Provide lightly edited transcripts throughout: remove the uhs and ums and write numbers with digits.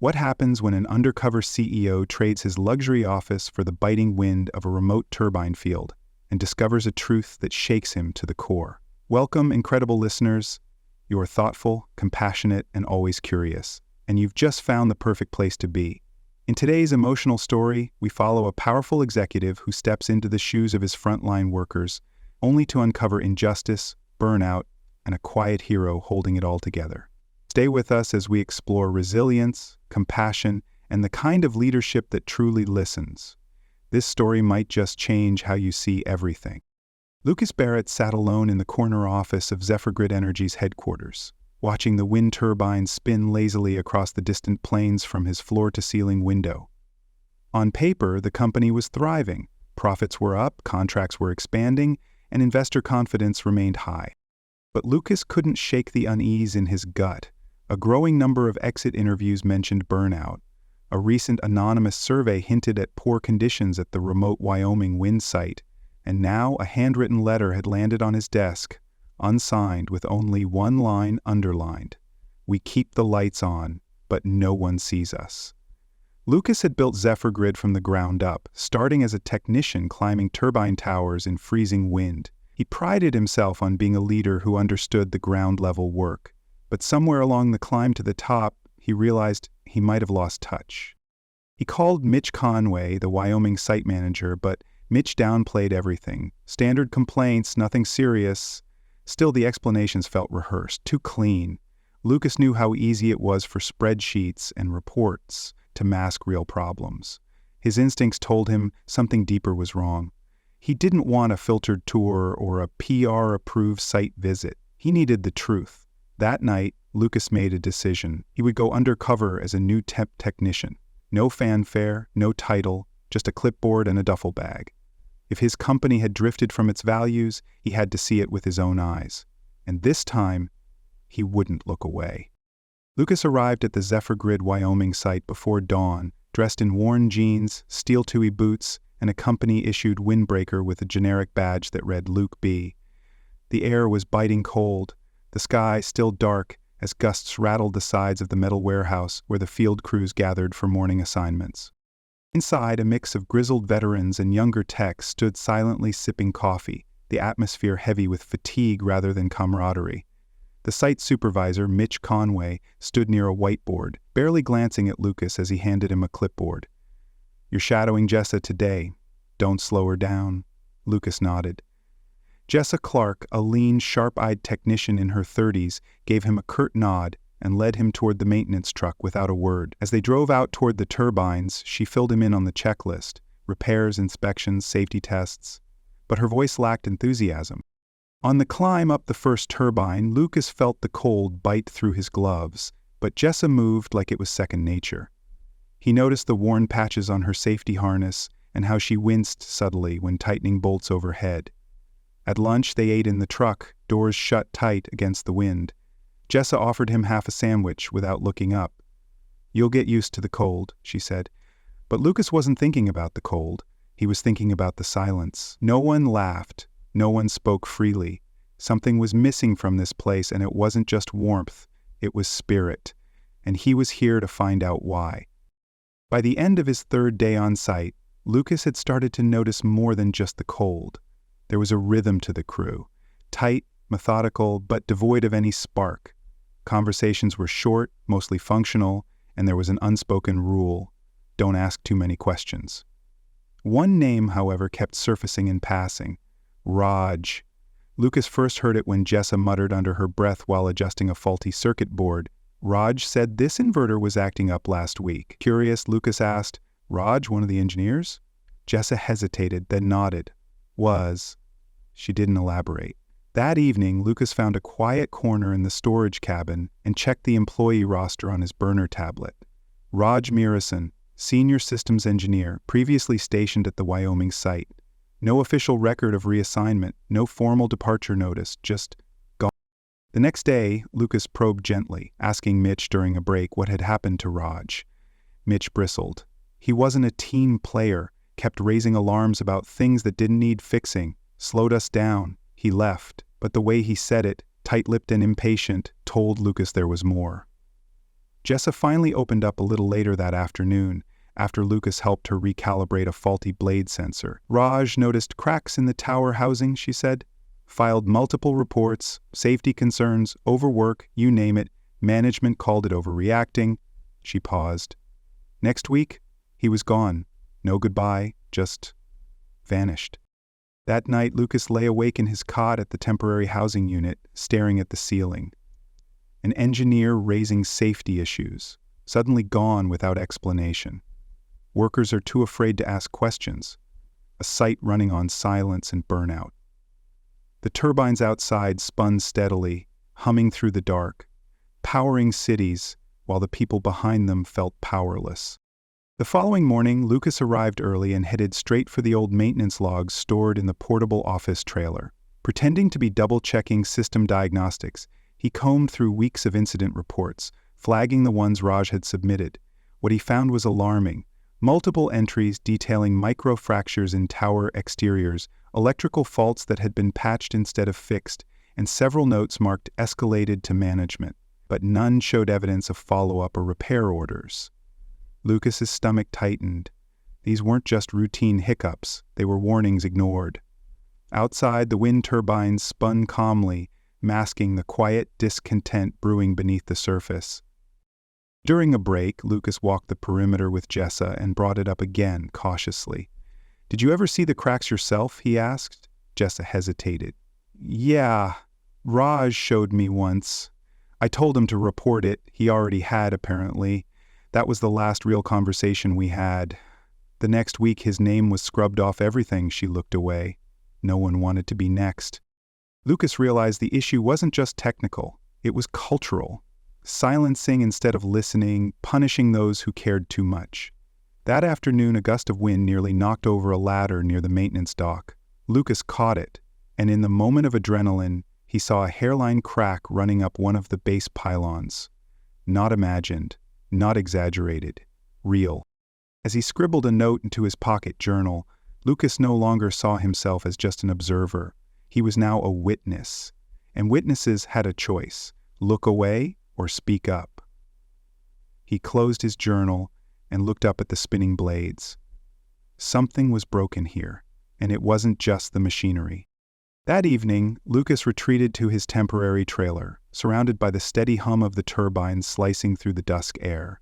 What happens when an undercover CEO trades his luxury office for the biting wind of a remote turbine field and discovers a truth that shakes him to the core? Welcome, incredible listeners. You are thoughtful, compassionate, and always curious, and you've just found the perfect place to be. In today's emotional story, we follow a powerful executive who steps into the shoes of his frontline workers, only to uncover injustice, burnout, and a quiet hero holding it all together. Stay with us as we explore resilience, compassion, and the kind of leadership that truly listens. This story might just change how you see everything. Lucas Barrett sat alone in the corner office of Zephyrgrid Energy's headquarters, watching the wind turbines spin lazily across the distant plains from his floor-to-ceiling window. On paper, the company was thriving. Profits were up, contracts were expanding, and investor confidence remained high. But Lucas couldn't shake the unease in his gut. A growing number of exit interviews mentioned burnout. A recent anonymous survey hinted at poor conditions at the remote Wyoming wind site, and now a handwritten letter had landed on his desk, unsigned with only one line underlined. "We keep the lights on, but no one sees us." Lucas had built Zephyrgrid from the ground up, starting as a technician climbing turbine towers in freezing wind. He prided himself on being a leader who understood the ground-level work. But somewhere along the climb to the top, he realized he might have lost touch. He called Mitch Conway, the Wyoming site manager, but Mitch downplayed everything. Standard complaints, nothing serious. Still, the explanations felt rehearsed, too clean. Lucas knew how easy it was for spreadsheets and reports to mask real problems. His instincts told him something deeper was wrong. He didn't want a filtered tour or a PR-approved site visit. He needed the truth. That night, Lucas made a decision. He would go undercover as a new temp technician. No fanfare, no title, just a clipboard and a duffel bag. If his company had drifted from its values, he had to see it with his own eyes. And this time, he wouldn't look away. Lucas arrived at the Zephyrgrid Wyoming site before dawn, dressed in worn jeans, steel-toey boots, and a company-issued windbreaker with a generic badge that read Luke B. The air was biting cold, the sky still dark as gusts rattled the sides of the metal warehouse where the field crews gathered for morning assignments. Inside, a mix of grizzled veterans and younger techs stood silently sipping coffee, the atmosphere heavy with fatigue rather than camaraderie. The site supervisor, Mitch Conway, stood near a whiteboard, barely glancing at Lucas as he handed him a clipboard. "You're shadowing Jessa today. Don't slow her down." Lucas nodded. Jessa Clark, a lean, sharp-eyed technician in her 30s, gave him a curt nod and led him toward the maintenance truck without a word. As they drove out toward the turbines, she filled him in on the checklist: repairs, inspections, safety tests. But her voice lacked enthusiasm. On the climb up the first turbine, Lucas felt the cold bite through his gloves, but Jessa moved like it was second nature. He noticed the worn patches on her safety harness and how she winced subtly when tightening bolts overhead. At lunch, they ate in the truck, doors shut tight against the wind. Jessa offered him half a sandwich without looking up. "You'll get used to the cold," she said. But Lucas wasn't thinking about the cold. He was thinking about the silence. No one laughed. No one spoke freely. Something was missing from this place, and it wasn't just warmth. It was spirit. And he was here to find out why. By the end of his third day on site, Lucas had started to notice more than just the cold. There was a rhythm to the crew, tight, methodical, but devoid of any spark. Conversations were short, mostly functional, and there was an unspoken rule: don't ask too many questions. One name, however, kept surfacing in passing: Raj. Lucas first heard it when Jessa muttered under her breath while adjusting a faulty circuit board. "Raj said this inverter was acting up last week." Curious, Lucas asked, "Raj, one of the engineers?" Jessa hesitated, then nodded. "Was." She didn't elaborate. That evening, Lucas found a quiet corner in the storage cabin and checked the employee roster on his burner tablet. Raj Mirasan, Senior Systems Engineer, previously stationed at the Wyoming site. No official record of reassignment, no formal departure notice, just gone. The next day, Lucas probed gently, asking Mitch during a break what had happened to Raj. Mitch bristled. He wasn't a team player, kept raising alarms about things that didn't need fixing, slowed us down. He left, but the way he said it, tight-lipped and impatient, told Lucas there was more. Jessa finally opened up a little later that afternoon, after Lucas helped her recalibrate a faulty blade sensor. Raj noticed cracks in the tower housing, she said. Filed multiple reports, safety concerns, overwork, you name it. Management called it overreacting. She paused. Next week, he was gone. No goodbye, just vanished. That night, Lucas lay awake in his cot at the temporary housing unit, staring at the ceiling. An engineer raising safety issues, suddenly gone without explanation. Workers are too afraid to ask questions. A site running on silence and burnout. The turbines outside spun steadily, humming through the dark, powering cities while the people behind them felt powerless. The following morning, Lucas arrived early and headed straight for the old maintenance logs stored in the portable office trailer. Pretending to be double-checking system diagnostics, he combed through weeks of incident reports, flagging the ones Raj had submitted. What he found was alarming. Multiple entries detailing micro-fractures in tower exteriors, electrical faults that had been patched instead of fixed, and several notes marked escalated to management, but none showed evidence of follow-up or repair orders. Lucas's stomach tightened. These weren't just routine hiccups, they were warnings ignored. Outside, the wind turbines spun calmly, masking the quiet discontent brewing beneath the surface. During a break, Lucas walked the perimeter with Jessa and brought it up again, cautiously. "Did you ever see the cracks yourself?" he asked. Jessa hesitated. "Yeah, Raj showed me once. I told him to report it. He already had, apparently. That was the last real conversation we had. The next week his name was scrubbed off everything." She looked away. No one wanted to be next. Lucas realized the issue wasn't just technical, it was cultural. Silencing instead of listening, punishing those who cared too much. That afternoon, a gust of wind nearly knocked over a ladder near the maintenance dock. Lucas caught it, and in the moment of adrenaline, he saw a hairline crack running up one of the base pylons. Not imagined, not exaggerated, real. As he scribbled a note into his pocket journal, Lucas no longer saw himself as just an observer. He was now a witness, and witnesses had a choice: look away or speak up. He closed his journal and looked up at the spinning blades. Something was broken here, and it wasn't just the machinery. That evening, Lucas retreated to his temporary trailer, surrounded by the steady hum of the turbines slicing through the dusk air.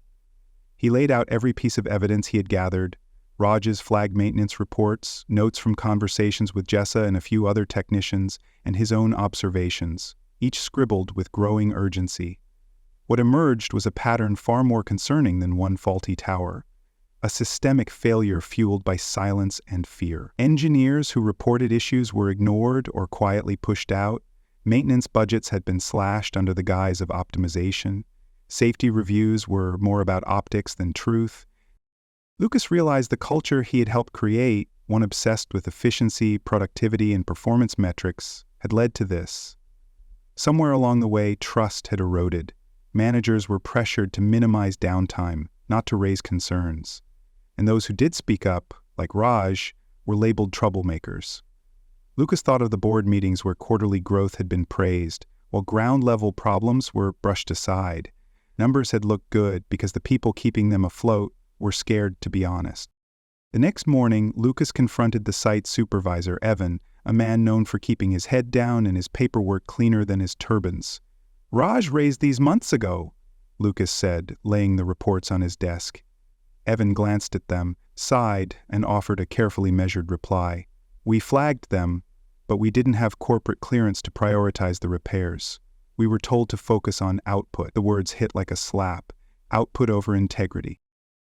He laid out every piece of evidence he had gathered: Raj's flag maintenance reports, notes from conversations with Jessa and a few other technicians, and his own observations, each scribbled with growing urgency. What emerged was a pattern far more concerning than one faulty tower. A systemic failure fueled by silence and fear. Engineers who reported issues were ignored or quietly pushed out. Maintenance budgets had been slashed under the guise of optimization. Safety reviews were more about optics than truth. Lucas realized the culture he had helped create, one obsessed with efficiency, productivity, and performance metrics, had led to this. Somewhere along the way, trust had eroded. Managers were pressured to minimize downtime, not to raise concerns. And those who did speak up, like Raj, were labeled troublemakers. Lucas thought of the board meetings where quarterly growth had been praised, while ground-level problems were brushed aside. Numbers had looked good because the people keeping them afloat were scared to be honest. The next morning, Lucas confronted the site supervisor, Evan, a man known for keeping his head down and his paperwork cleaner than his turbans. "Raj raised these months ago," Lucas said, laying the reports on his desk. Evan glanced at them, sighed, and offered a carefully measured reply. "We flagged them, but we didn't have corporate clearance to prioritize the repairs. We were told to focus on output." The words hit like a slap. Output over integrity.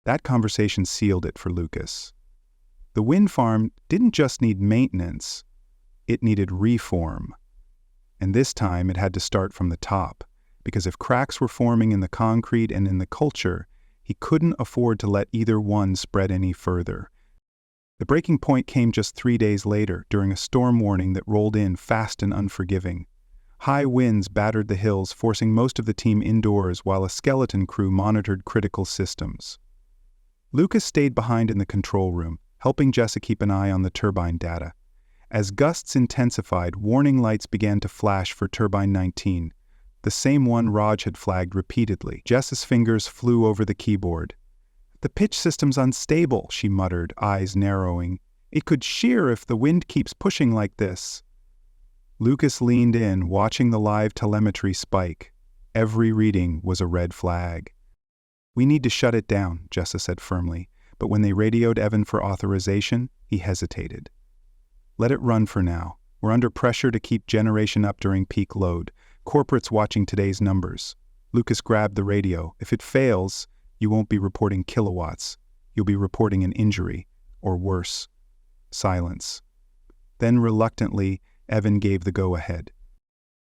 That conversation sealed it for Lucas. The wind farm didn't just need maintenance, it needed reform. And this time it had to start from the top, because if cracks were forming in the concrete and in the culture, he couldn't afford to let either one spread any further. The breaking point came just 3 days later, during a storm warning that rolled in fast and unforgiving. High winds battered the hills, forcing most of the team indoors while a skeleton crew monitored critical systems. Lucas stayed behind in the control room, helping Jessa keep an eye on the turbine data. As gusts intensified, warning lights began to flash for Turbine 19. the same one Raj had flagged repeatedly. Jessa's fingers flew over the keyboard. "The pitch system's unstable," she muttered, eyes narrowing. "It could shear if the wind keeps pushing like this." Lucas leaned in, watching the live telemetry spike. Every reading was a red flag. "We need to shut it down," Jessa said firmly, but when they radioed Evan for authorization, he hesitated. "Let it run for now. We're under pressure to keep generation up during peak load. Corporate's watching today's numbers." Lucas grabbed the radio. "If it fails, you won't be reporting kilowatts. You'll be reporting an injury, or worse." Silence. Then reluctantly, Evan gave the go-ahead.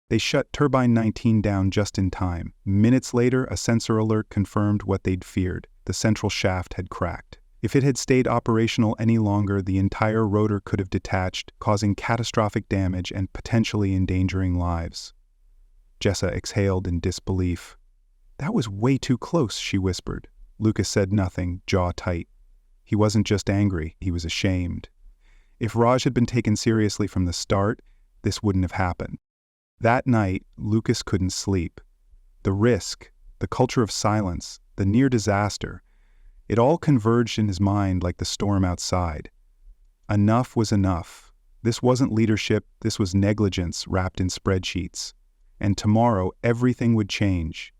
They shut Turbine 19 down just in time. Minutes later, a sensor alert confirmed what they'd feared. The central shaft had cracked. If it had stayed operational any longer, the entire rotor could have detached, causing catastrophic damage and potentially endangering lives. Jessa exhaled in disbelief. "That was way too close," she whispered. Lucas said nothing, jaw tight. He wasn't just angry, he was ashamed. If Raj had been taken seriously from the start, this wouldn't have happened. That night, Lucas couldn't sleep. The risk, the culture of silence, the near disaster, it all converged in his mind like the storm outside. Enough was enough. This wasn't leadership, this was negligence wrapped in spreadsheets. And tomorrow, everything would change.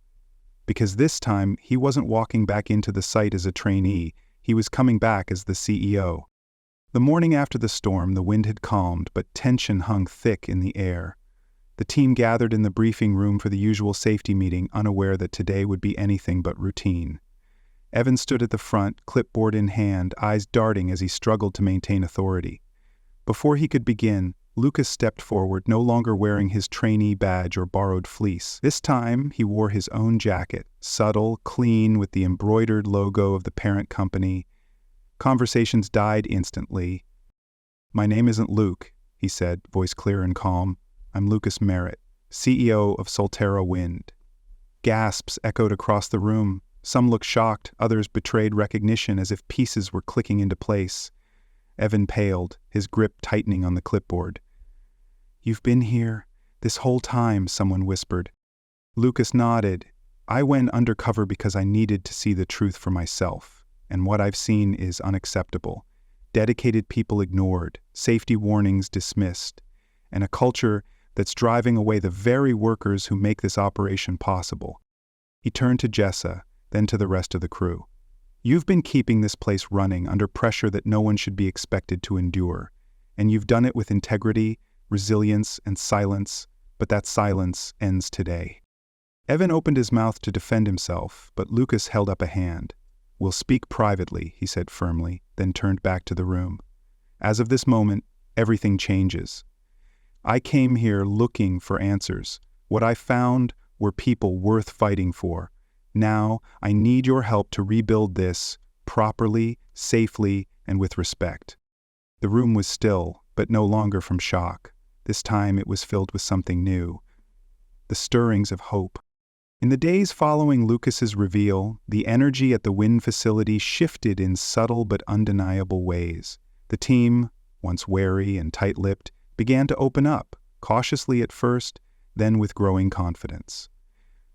Because this time, he wasn't walking back into the site as a trainee, he was coming back as the CEO. The morning after the storm, the wind had calmed, but tension hung thick in the air. The team gathered in the briefing room for the usual safety meeting, unaware that today would be anything but routine. Evan stood at the front, clipboard in hand, eyes darting as he struggled to maintain authority. Before he could begin, Lucas stepped forward, no longer wearing his trainee badge or borrowed fleece. This time, he wore his own jacket, subtle, clean, with the embroidered logo of the parent company. Conversations died instantly. "My name isn't Luke," he said, voice clear and calm. "I'm Lucas Merritt, CEO of Solterra Wind." Gasps echoed across the room. Some looked shocked, others betrayed recognition as if pieces were clicking into place. Evan paled, his grip tightening on the clipboard. "You've been here this whole time," someone whispered. Lucas nodded. "I went undercover because I needed to see the truth for myself. And what I've seen is unacceptable. Dedicated people ignored, safety warnings dismissed, and a culture that's driving away the very workers who make this operation possible." He turned to Jessa, then to the rest of the crew. "You've been keeping this place running under pressure that no one should be expected to endure, and you've done it with integrity, resilience, and silence, but that silence ends today." Evan opened his mouth to defend himself, but Lucas held up a hand. "We'll speak privately," he said firmly, then turned back to the room. "As of this moment, everything changes. I came here looking for answers. What I found were people worth fighting for. Now, I need your help to rebuild this properly, safely, and with respect." The room was still, but no longer from shock. This time it was filled with something new. The stirrings of hope. In the days following Lucas's reveal, the energy at the wind facility shifted in subtle but undeniable ways. The team, once wary and tight-lipped, began to open up, cautiously at first, then with growing confidence.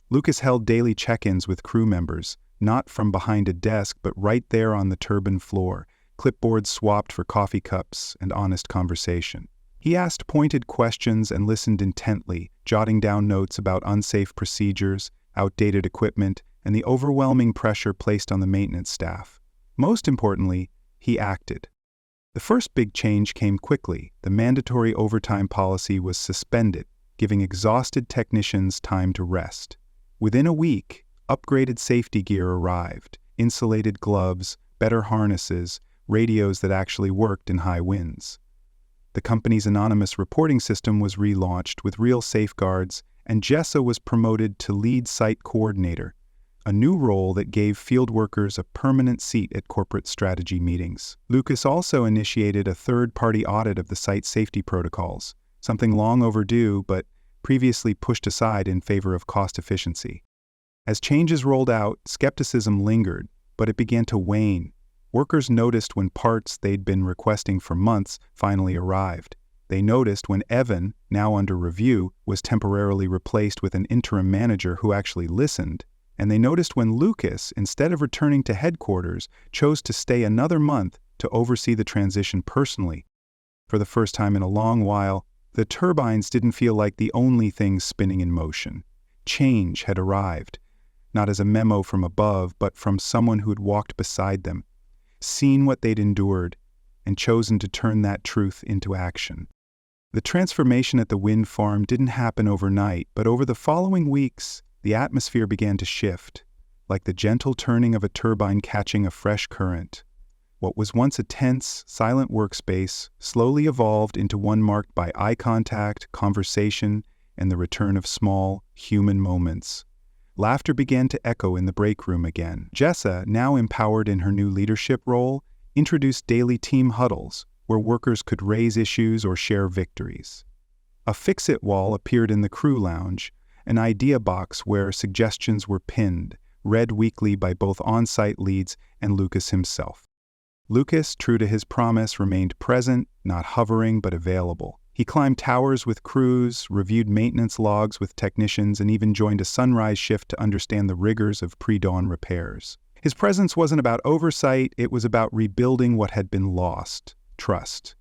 Lucas held daily check-ins with crew members, not from behind a desk but right there on the turbine floor, clipboards swapped for coffee cups and honest conversation. He asked pointed questions and listened intently, jotting down notes about unsafe procedures, outdated equipment, and the overwhelming pressure placed on the maintenance staff. Most importantly, he acted. The first big change came quickly. The mandatory overtime policy was suspended, giving exhausted technicians time to rest. Within a week, upgraded safety gear arrived, insulated gloves, better harnesses, radios that actually worked in high winds. The company's anonymous reporting system was relaunched with real safeguards, and Jessa was promoted to lead site coordinator, a new role that gave field workers a permanent seat at corporate strategy meetings. Lucas also initiated a third-party audit of the site safety protocols, something long overdue but previously pushed aside in favor of cost efficiency. As changes rolled out, skepticism lingered, but it began to wane. Workers noticed when parts they'd been requesting for months finally arrived. They noticed when Evan, now under review, was temporarily replaced with an interim manager who actually listened, and they noticed when Lucas, instead of returning to headquarters, chose to stay another month to oversee the transition personally. For the first time in a long while, the turbines didn't feel like the only things spinning in motion. Change had arrived, not as a memo from above, but from someone who had walked beside them, seen what they'd endured, and chosen to turn that truth into action. The transformation at the wind farm didn't happen overnight, but over the following weeks, the atmosphere began to shift, like the gentle turning of a turbine catching a fresh current. What was once a tense, silent workspace slowly evolved into one marked by eye contact, conversation, and the return of small, human moments. Laughter began to echo in the break room again. Jessa, now empowered in her new leadership role, introduced daily team huddles, where workers could raise issues or share victories. A fix-it wall appeared in the crew lounge, an idea box where suggestions were pinned, read weekly by both on-site leads and Lucas himself. Lucas, true to his promise, remained present, not hovering but available. He climbed towers with crews, reviewed maintenance logs with technicians, and even joined a sunrise shift to understand the rigors of pre-dawn repairs. His presence wasn't about oversight, it was about rebuilding what had been lost: trust.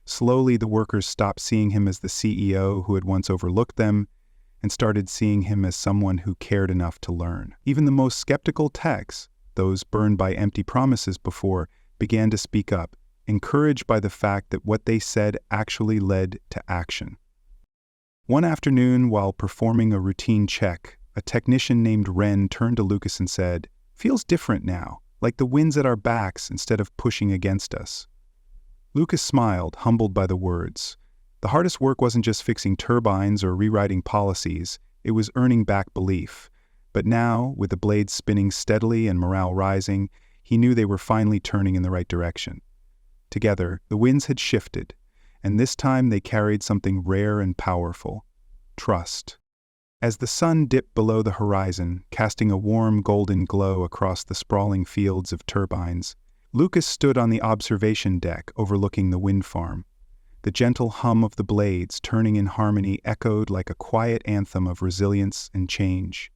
Slowly, the workers stopped seeing him as the CEO who had once overlooked them, and started seeing him as someone who cared enough to learn. Even the most skeptical techs, those burned by empty promises before, began to speak up, encouraged by the fact that what they said actually led to action. One afternoon, while performing a routine check, a technician named Ren turned to Lucas and said, "Feels different now, like the wind's at our backs instead of pushing against us." Lucas smiled, humbled by the words. The hardest work wasn't just fixing turbines or rewriting policies, it was earning back belief. But now, with the blades spinning steadily and morale rising, he knew they were finally turning in the right direction. Together, the winds had shifted, and this time they carried something rare and powerful: trust. As the sun dipped below the horizon, casting a warm golden glow across the sprawling fields of turbines, Lucas stood on the observation deck overlooking the wind farm. The gentle hum of the blades turning in harmony echoed like a quiet anthem of resilience and change.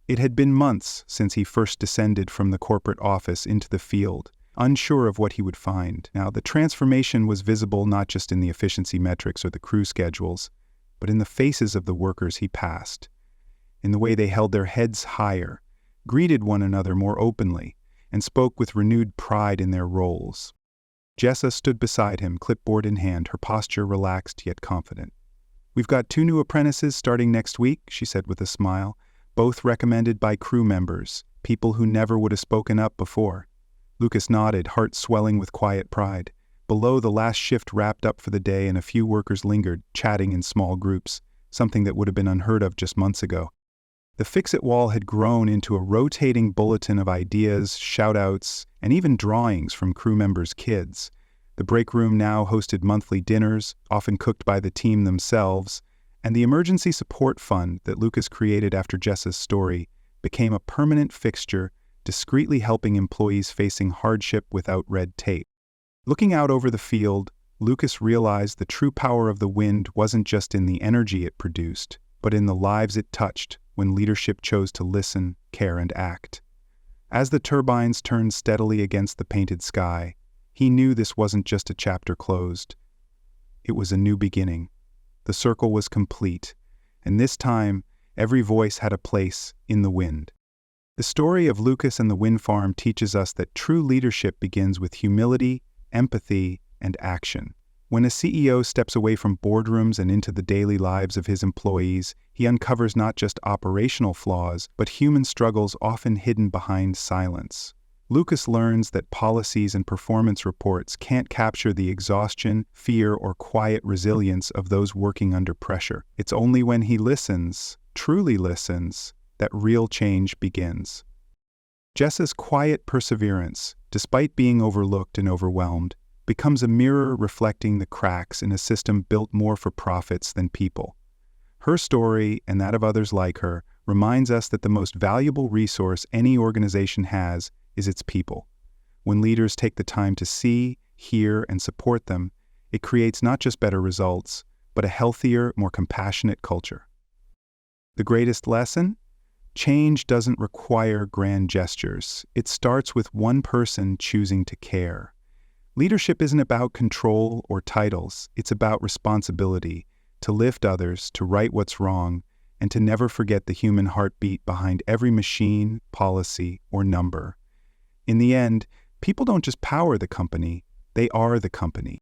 It had been months since he first descended from the corporate office into the field, unsure of what he would find. Now, the transformation was visible not just in the efficiency metrics or the crew schedules, but in the faces of the workers he passed, in the way they held their heads higher, greeted one another more openly, and spoke with renewed pride in their roles. Jessa stood beside him, clipboard in hand, her posture relaxed yet confident. "We've got 2 new apprentices starting next week," she said with a smile, "both recommended by crew members, people who never would have spoken up before." Lucas nodded, heart swelling with quiet pride. Below, the last shift wrapped up for the day and a few workers lingered, chatting in small groups, something that would have been unheard of just months ago. The fix-it wall had grown into a rotating bulletin of ideas, shout-outs, and even drawings from crew members' kids. The break room now hosted monthly dinners, often cooked by the team themselves, and the emergency support fund that Lucas created after Jessa's story became a permanent fixture, discreetly helping employees facing hardship without red tape. Looking out over the field, Lucas realized the true power of the wind wasn't just in the energy it produced, but in the lives it touched when leadership chose to listen, care, and act. As the turbines turned steadily against the painted sky, he knew this wasn't just a chapter closed. It was a new beginning. The circle was complete, and this time, every voice had a place in the wind. The story of Lucas and the wind farm teaches us that true leadership begins with humility, empathy, and action. When a CEO steps away from boardrooms and into the daily lives of his employees, he uncovers not just operational flaws, but human struggles often hidden behind silence. Lucas learns that policies and performance reports can't capture the exhaustion, fear, or quiet resilience of those working under pressure. It's only when he listens, truly listens, that real change begins. Jessa's quiet perseverance, despite being overlooked and overwhelmed, becomes a mirror reflecting the cracks in a system built more for profits than people. Her story, and that of others like her, reminds us that the most valuable resource any organization has is its people. When leaders take the time to see, hear, and support them, It creates not just better results, but a healthier, more compassionate culture. The greatest lesson? Change doesn't require grand gestures. It starts with one person choosing to care. Leadership isn't about control or titles. It's about responsibility, to lift others, to right what's wrong, and to never forget the human heartbeat behind every machine, policy, or number. In the end, people don't just power the company, they are the company.